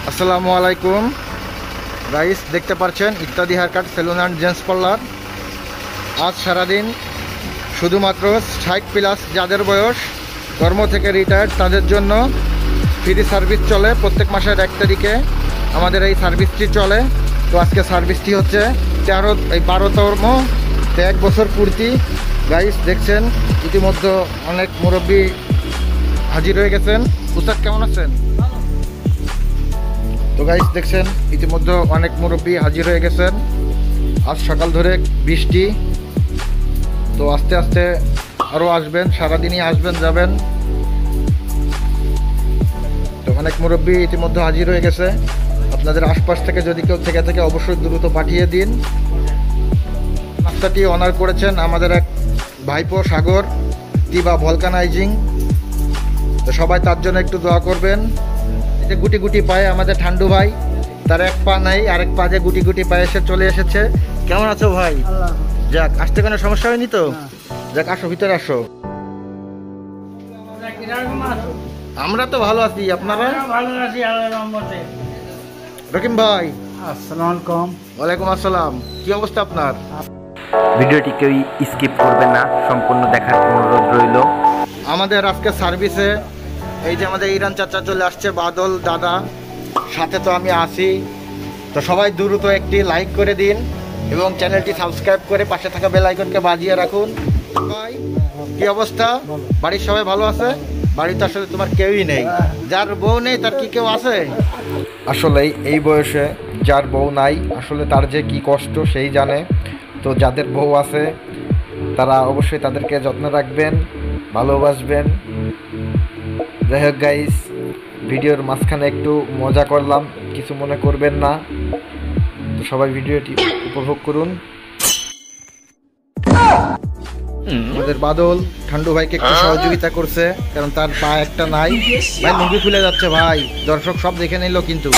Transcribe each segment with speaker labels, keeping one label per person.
Speaker 1: আসসালামু আলাইকুম গাইস, দেখতে পাচ্ছেন ইত্যাদি haircut salon and gents parlour. আজ সারাদিন শুধুমাত্র 60+ যাদের বয়স, কর্ম থেকে রিটায়ার্ড, তাদের জন্য ফ্রি সার্ভিস চলে। প্রত্যেক মাসের 1 তারিখে আমাদের এই সার্ভিসটি চলে। তো আজকে সার্ভিসটি হচ্ছে 12তম, 1 বছর পূর্তি। গাইস দেখছেন ইতিমধ্যে অনেক মুরব্বী হাজির হয়ে গেছেন। উস্তাদ কেমন আছেন? তো গাইস দেখছেন ইতিমধ্যে অনেক মুরব্বী হাজির হয়ে গেছেন। আজ সকাল ধরে বৃষ্টি, তো আস্তে আস্তে আরও আসবেন, সারাদিনই আসবেন যাবেন। তো অনেক মুরব্বী ইতিমধ্যে হাজির হয়ে গেছে। আপনাদের আশপাশ থেকে যদি কেউ থেকে থাকে অবশ্যই দ্রুত পাঠিয়ে দিন। নাস্তাটি অনার করেছেন আমাদের এক ভাইপো সাগর, তিবা ভলকানাইজিং। তো সবাই তার জন্য একটু দোয়া করবেন। যে গুটি গুটি পায়ে আমাদের ঠান্ডু ভাই, তার এক পা নাই, আরেক পা যে গুটি গুটি পায়ে এসে চলে এসেছে। কেমন আছো ভাই? যাক, আসতে কোনো সমস্যা হয়নি তো? যাক, আসো, ভিতরে আসো। আমরা তো ভালো আছি, আপনারা? রকিম ভাই,
Speaker 2: আসসালামু আলাইকুম।
Speaker 1: ওয়ালাইকুম আসসালাম। কি অবস্থা আপনার?
Speaker 3: ভিডিওটি কেউ স্কিপ করবে না, সম্পূর্ণ দেখার অনুরোধ রইল।
Speaker 1: আমাদের আজকে সার্ভিসে এই যে আমাদের ইরান চাচা চলে আসছে, বাদল দাদা, সাথে তো আমি আছি। তো সবাই দ্রুত একটি লাইক করে দিন এবং চ্যানেলটি সাবস্ক্রাইব করে পাশে থাকা বেল আইকনকে বাজিয়ে রাখুন। ভাই কি অবস্থা? বাড়ির সবাই ভালো আছে? বাড়িতে আসলে তোমার কেউই নেই, যার বউ নেই তার কি কেউ আছে? আসলে এই বয়সে যার বউ নাই, আসলে তার যে কি কষ্ট সেই জানে। তো যাদের বউ আছে তারা অবশ্যই তাদেরকে যত্ন রাখবেন, ভালোবাসবেন। যাই হোক গাইস, ভিডিওর মাঝখানে একটু মজা করলাম, কিছু মনে করবেন না। তো সবাই ভিডিওটি উপভোগ করুন। আমাদের বাদল ঠান্ডু ভাইকে একটু সহযোগিতা করছে, কারণ তার পা একটা নাই। ভাই লুঙ্গি খুলে যাচ্ছে ভাই, দর্শক সব দেখে নিল কিন্তু।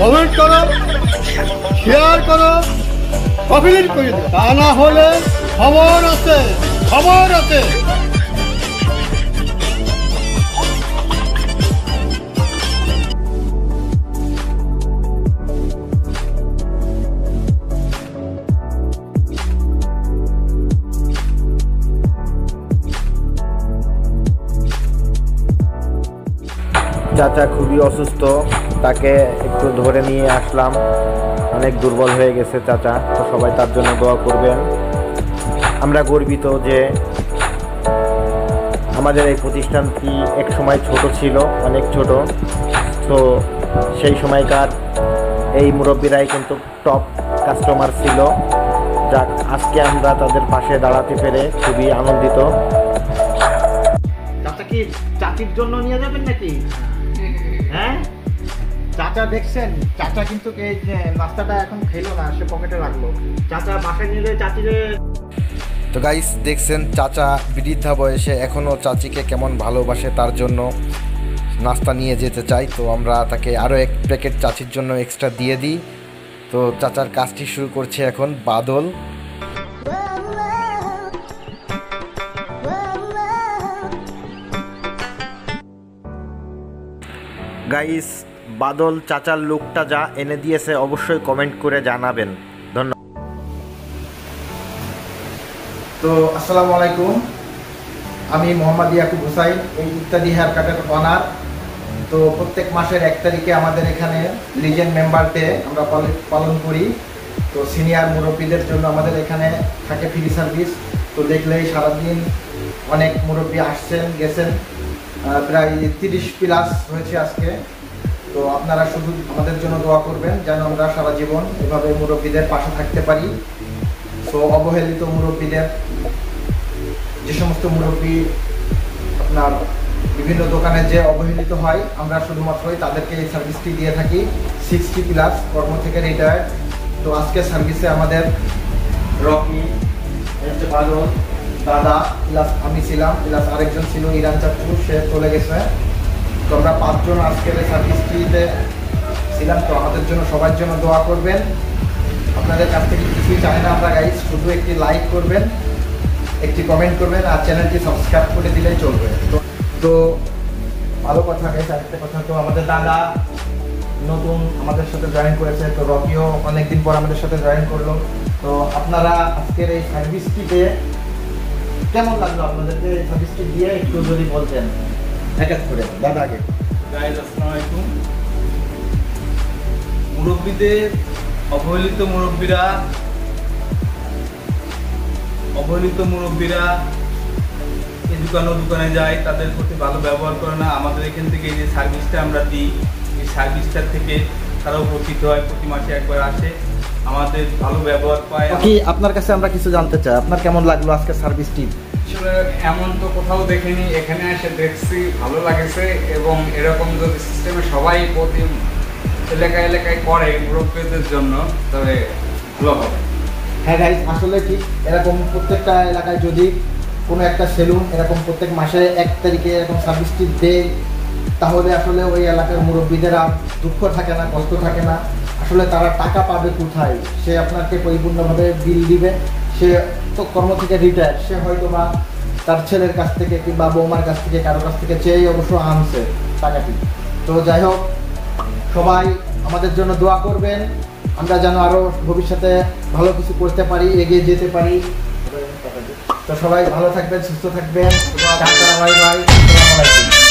Speaker 2: কমেন্ট করো, শেয়ার করো, কমেন্ট করে দিও। তা না হলে খবর আছে, খবর আছে।
Speaker 3: চাচা খুবই অসুস্থ, তাকে একটু ধরে নিয়ে আসলাম। অনেক দুর্বল হয়ে গেছে চাচা, তো সবাই তার জন্য দোয়া করবেন। আমরা গর্বিত যে আমাদের এই প্রতিষ্ঠানটি এক সময় ছোট ছিল, অনেক ছোট। তো সেই সময়কার এই মুরব্বীরাই কিন্তু টপ কাস্টমার ছিল। যাক, আজকে আমরা তাদের পাশে দাঁড়াতে পেরে খুবই আনন্দিত।
Speaker 1: চাচা কি চাচির জন্য নিয়ে যাবেন নাকি? হ্যাঁ চাচা দেখছেন, চাচা কিন্তু এই যে নাস্তাটা এখন খেলো না, সে পকেটে রাখলো। চাচা বাসায় নিলে চাচিরে। তো গাইস দেখছেন চাচা বৃদ্ধা বয়সে এখনো চাচিকে কেমন ভালোবাসে, তার জন্য নাস্তা নিয়ে যেতে চাই। তো আমরা তাকে আরও 1 প্যাকেট চাচির জন্য এক্সট্রা দিয়ে দিই। তো চাচার কাজটি শুরু করছে এখন বাদল।
Speaker 3: গাইস, বাদল চাচার লুকটা যা এনে দিয়েছে অবশ্যই কমেন্ট করে জানাবেন। ধন্যবাদ।
Speaker 1: তো আসসালামু আলাইকুম, আমি মোহাম্মদ ইয়াকুব হুসাইন, এই ইত্যাদি হেয়ার কাটের অনার। তো প্রত্যেক মাসের 1 তারিখে আমাদের এখানে লিজেন্ড মেম্বার ডে আমরা পালন করি। তো সিনিয়র মুরব্বীদের জন্য আমাদের এখানে থাকে ফ্রি সার্ভিস। তো দেখলেই সারাদিন অনেক মুরব্বী আসছেন গেছেন, প্রায় 30+ হয়েছে আজকে। তো আপনারা শুধু আমাদের জন্য দোয়া করবেন যেন আমরা সারা জীবন এভাবে মুরব্বীদের পাশে থাকতে পারি। তো অবহেলিত মুরব্বীদের, যে সমস্ত মুরব্বী আপনার বিভিন্ন দোকানে যে অবহেলিত হয়, আমরা শুধুমাত্রই তাদেরকে এই সার্ভিসটি দিয়ে থাকি। 60+ কর্ম থেকে রিটায়ার্ড। তো আজকে সার্ভিসে আমাদের রকি, হচ্ছে বাদল দাদা, প্লাস আমি ছিলাম, প্লাস আরেকজন ছিল ইরান চাচু, সে চলে গেছে। তো আমরা 5 জন আজকের এই সার্ভিসটিতে ছিলাম। তো আমাদের জন্য সবার জন্য দোয়া করবেন। আপনাদের কাছ থেকে কিছুই চাই না আমরা গাইস, শুধু একটি লাইক করবেন, একটি কমেন্ট করবেন আর চ্যানেলটি সাবস্ক্রাইব করে দিলেই চলবে। তো ভালো কথা গাইস। আরেকটা কথা, তো আমাদের দাদা নতুন আমাদের সাথে জয়েন করেছে, তো রকিও অনেকদিন পর আমাদের সাথে জয়েন করলো। তো আপনারা আজকের এই সার্ভিসটিতে কেমন লাগলো আপনাদেরকে? এই সার্ভিসটি দিয়ে একটু যদি বলতেন এক এক করে। দাদা আগে।
Speaker 4: গাইজ আসসালামু আলাইকুম। মুরব্বীদের অবহেলিত মুরব্বীরা এই দোকানে যায়, তাদের প্রতি ভালো ব্যবহার করে না। আমাদের এখান থেকে এই যে সার্ভিসটা আমরা দিই, এই সার্ভিসটার থেকে তারা উপকৃত হয়। প্রতি মাসে একবার আসে, আমাদের ভালো ব্যবহার পায়।
Speaker 1: কি আপনার কাছে আমরা কিছু জানতে চাই, আপনার কেমন লাগলো আজকে সার্ভিসটি?
Speaker 5: আসলে এমন তো কোথাও দেখিনি, এখানে এসে দেখছি, ভালো লাগেছে। এবং এরকম যদি সিস্টেমে সবাই প্রতি এলাকায় করে মুরব্বীদের জন্য, তবে ভালো হবে।
Speaker 1: হ্যাঁ গাইজ, আসলে ঠিক এরকম প্রত্যেকটা এলাকায় যদি কোনো একটা সেলুন এরকম প্রত্যেক মাসে 1 তারিখে এরকম সার্ভিসটি দেয়, তাহলে আসলে ওই এলাকার মুরব্বীদের আর দুঃখ থাকে না, কষ্ট থাকে না। আসলে তারা টাকা পাবে কোথায়? সে আপনাকে পরিপূর্ণভাবে বিল দিবে। সে তো কর্ম থেকে রিটায়ার, সে হয়তো বা তার ছেলের কাছ থেকে কিংবা বৌমার কাছ থেকে কারো কাছ থেকে চেয়ে অবশ্য আনছে টাকাটি। তো যাই হোক, সবাই আমাদের জন্য দোয়া করবেন, আমরা যেন আরও ভবিষ্যতে ভালো কিছু করতে পারি, এগিয়ে যেতে পারি। তো সবাই ভালো থাকবেন, সুস্থ থাকবেন। বাই বাই, আসসালামু আলাইকুম।